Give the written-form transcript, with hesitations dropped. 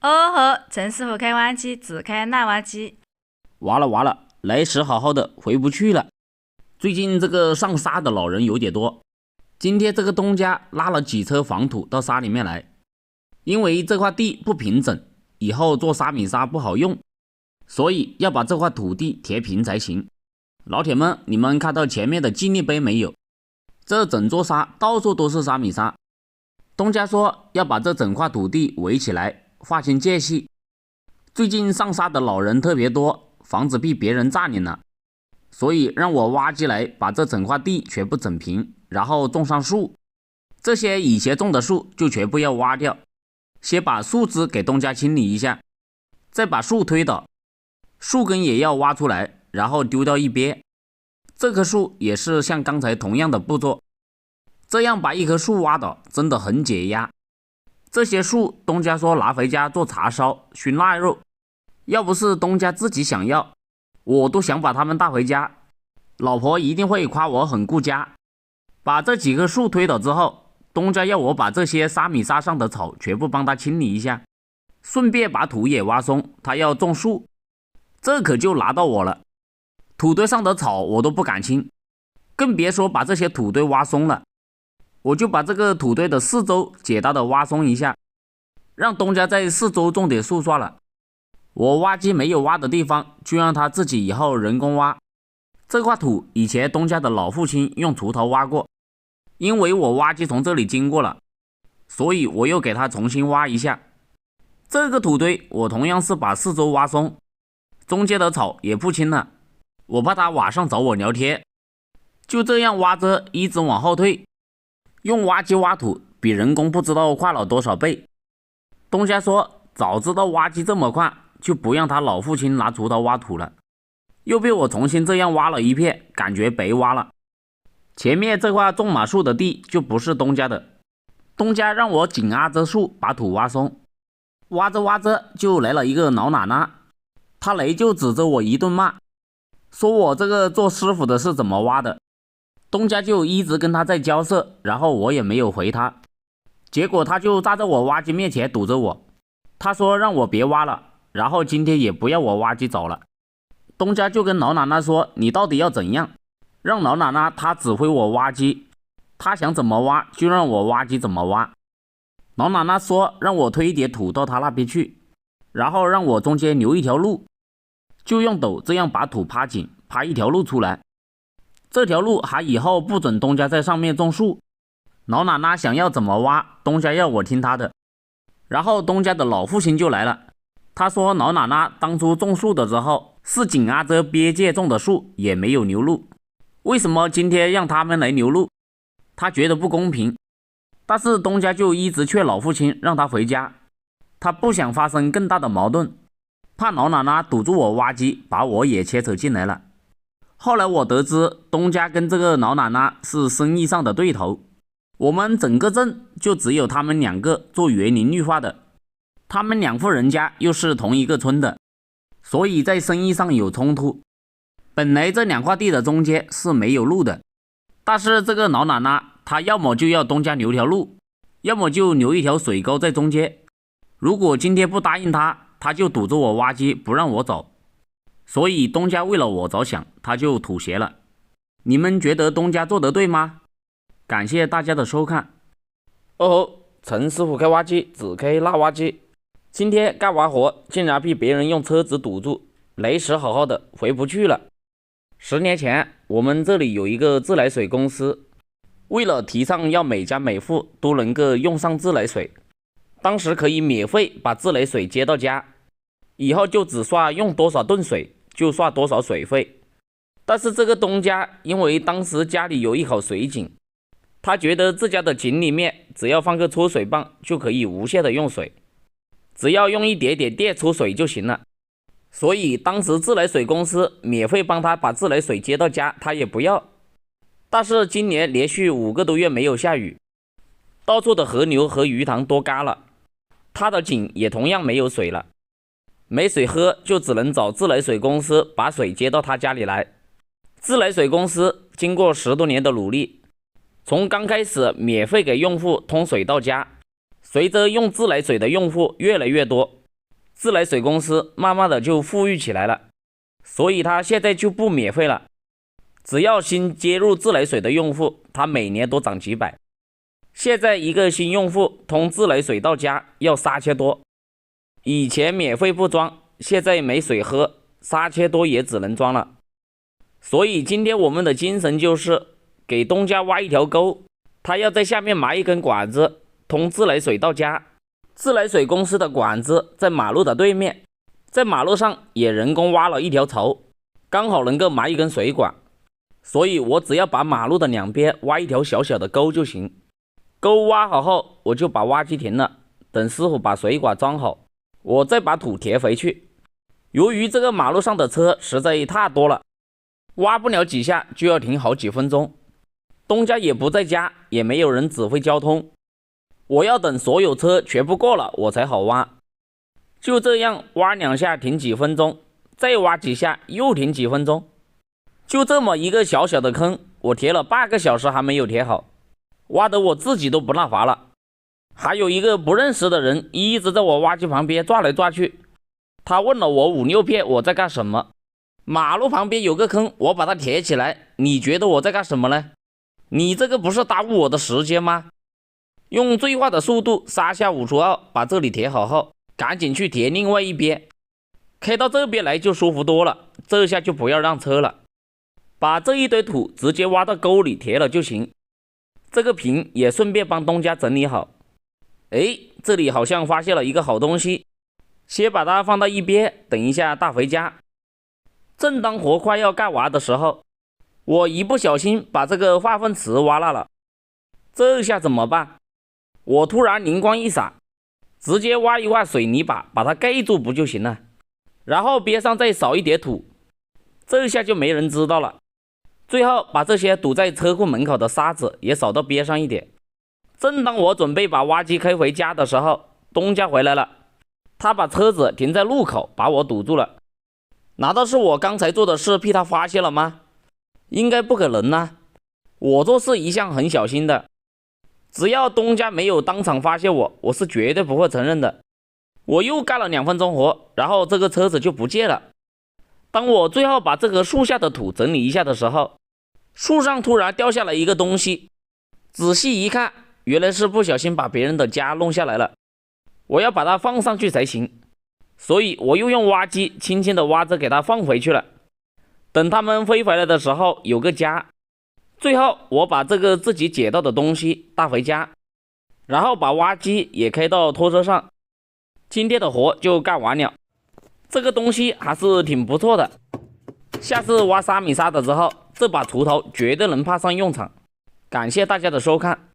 哦吼，陈师傅开挖机，只开烂挖机。完了，来时好好的回不去了。最近这个上沙的老人有点多，今天这个东家拉了几车黄土到沙里面来，因为这块地不平整，以后做沙米沙不好用，所以要把这块土地填平才行。老铁们，你们看到前面的纪念碑没有？这整座沙到处都是沙米沙。东家说要把这整块土地围起来，划清界隙。最近上沙的老人特别多，房子被别人占领了，所以让我挖机来把这整块地全部整平，然后种上树。这些以前种的树就全部要挖掉，先把树枝给东家清理一下，再把树推倒，树根也要挖出来，然后丢到一边。这棵树也是像刚才同样的步骤，这样把一棵树挖倒真的很解压。这些树东家说拿回家做茶烧熏腊肉，要不是东家自己想要，我都想把它们带回家，老婆一定会夸我很顾家。把这几棵树推倒之后，东家要我把这些沙米沙上的草全部帮他清理一下，顺便把土也挖松，他要种树，这可就拿到我了。土堆上的草我都不敢清，更别说把这些土堆挖松了。我就把这个土堆的四周简单的挖松一下，让东家在四周种点树算了。我挖机没有挖的地方，就让他自己以后人工挖。这块土以前东家的老父亲用锄头挖过，因为我挖机从这里经过了，所以我又给他重新挖一下。这个土堆我同样是把四周挖松，中间的草也不清了，我怕他晚上找我聊天。就这样挖着一直往后退，用挖机挖土比人工不知道快了多少倍。东家说早知道挖机这么快，就不让他老父亲拿锄头挖土了，又被我重新这样挖了一片，感觉白挖了。前面这块种马树的地就不是东家的，东家让我紧挨着树把土挖松。挖着挖着就来了一个老奶奶，她来就指着我一顿骂，说我这个做师傅的是怎么挖的。东家就一直跟他在交涉，然后我也没有回他，结果他就站在我挖机面前堵着我，他说让我别挖了，然后今天也不要我挖机走了。东家就跟老奶奶说你到底要怎样，让老奶奶她指挥我挖机，她想怎么挖就让我挖机怎么挖。老奶奶说让我推一点土到她那边去，然后让我中间留一条路，就用斗这样把土趴紧，趴一条路出来。这条路还以后不准东家在上面种树，老奶奶想要怎么挖，东家要我听他的。然后东家的老父亲就来了，他说老奶奶当初种树的时候是紧挨着边界种的树，也没有留路，为什么今天让他们来留路？他觉得不公平。但是东家就一直劝老父亲让他回家，他不想发生更大的矛盾，怕老奶奶堵住我挖机，把我也牵扯进来了。后来我得知东家跟这个老奶奶是生意上的对头，我们整个镇就只有他们两个做园林绿化的，他们两户人家又是同一个村的，所以在生意上有冲突。本来这两块地的中间是没有路的，但是这个老奶奶她要么就要东家留条路，要么就留一条水沟在中间。如果今天不答应她，她就堵着我挖机不让我走。所以东家为了我着想，他就妥协了。你们觉得东家做得对吗？感谢大家的收看。哦，陈师傅开挖机，只开烂挖机。今天干完活竟然被别人用车子堵住，来时好好的回不去了。10年前我们这里有一个自来水公司，为了提倡要每家每户都能够用上自来水，当时可以免费把自来水接到家，以后就只算用多少吨水就算多少水费。但是这个东家因为当时家里有一口水井，他觉得自家的井里面只要放个抽水泵就可以无限的用水，只要用一点点电抽水就行了。所以当时自来水公司免费帮他把自来水接到家，他也不要。但是今年连续5个多月没有下雨，到处的河流和鱼塘都干了，他的井也同样没有水了，没水喝就只能找自来水公司把水接到他家里来。自来水公司经过10多年的努力，从刚开始免费给用户通水到家，随着用自来水的用户越来越多，自来水公司慢慢的就富裕起来了，所以它现在就不免费了。只要新接入自来水的用户，它每年都涨几百。现在一个新用户通自来水到家要3000多，以前免费不装，现在没水喝，3000多也只能装了。所以今天我们的精神就是给东家挖一条沟，他要在下面埋一根管子，通自来水到家。自来水公司的管子在马路的对面，在马路上也人工挖了一条槽，刚好能够埋一根水管。所以我只要把马路的两边挖一条小小的沟就行。沟挖好后，我就把挖机停了，等师傅把水管装好，我再把土填回去。由于这个马路上的车实在太多了，挖不了几下就要停好几分钟。东家也不在家，也没有人指挥交通，我要等所有车全部过了我才好挖。就这样挖2下停几分钟，再挖几下又停几分钟。就这么一个小小的坑，我填了半个小时还没有填好，挖得我自己都不耐烦了。还有一个不认识的人一直在我挖机旁边转来转去，他问了我5、6遍我在干什么。马路旁边有个坑，我把它填起来，你觉得我在干什么呢？你这个不是耽误我的时间吗？用最快的速度3下5除2把这里填好后，赶紧去填另外一边，开到这边来就舒服多了，这下就不要让车了。把这一堆土直接挖到沟里填了就行。这个瓶也顺便帮东家整理好。这里好像发现了一个好东西，先把它放到一边，等一下带回家。正当活快要干完的时候，我一不小心把这个化粪池挖烂了，这下怎么办？我突然灵光一闪，直接挖一块水泥板把它盖住不就行了？然后边上再扫一点土，这下就没人知道了。最后把这些堵在车库门口的沙子也扫到边上一点。正当我准备把挖机开回家的时候，东家回来了，他把车子停在路口，把我堵住了。难道是我刚才做的事被他发现了吗？应该不可能啊，我做事一向很小心的，只要东家没有当场发现我，我是绝对不会承认的。我又干了2分钟活，然后这个车子就不见了。当我最后把这个树下的土整理一下的时候，树上突然掉下来一个东西，仔细一看，原来是不小心把别人的家弄下来了，我要把它放上去才行。所以我又用挖机轻轻的挖着给它放回去了。等他们飞回来的时候有个家。最后我把这个自己捡到的东西带回家，然后把挖机也开到拖车上。今天的活就干完了，这个东西还是挺不错的。下次挖3米沙的时候，这把锄头绝对能派上用场。感谢大家的收看。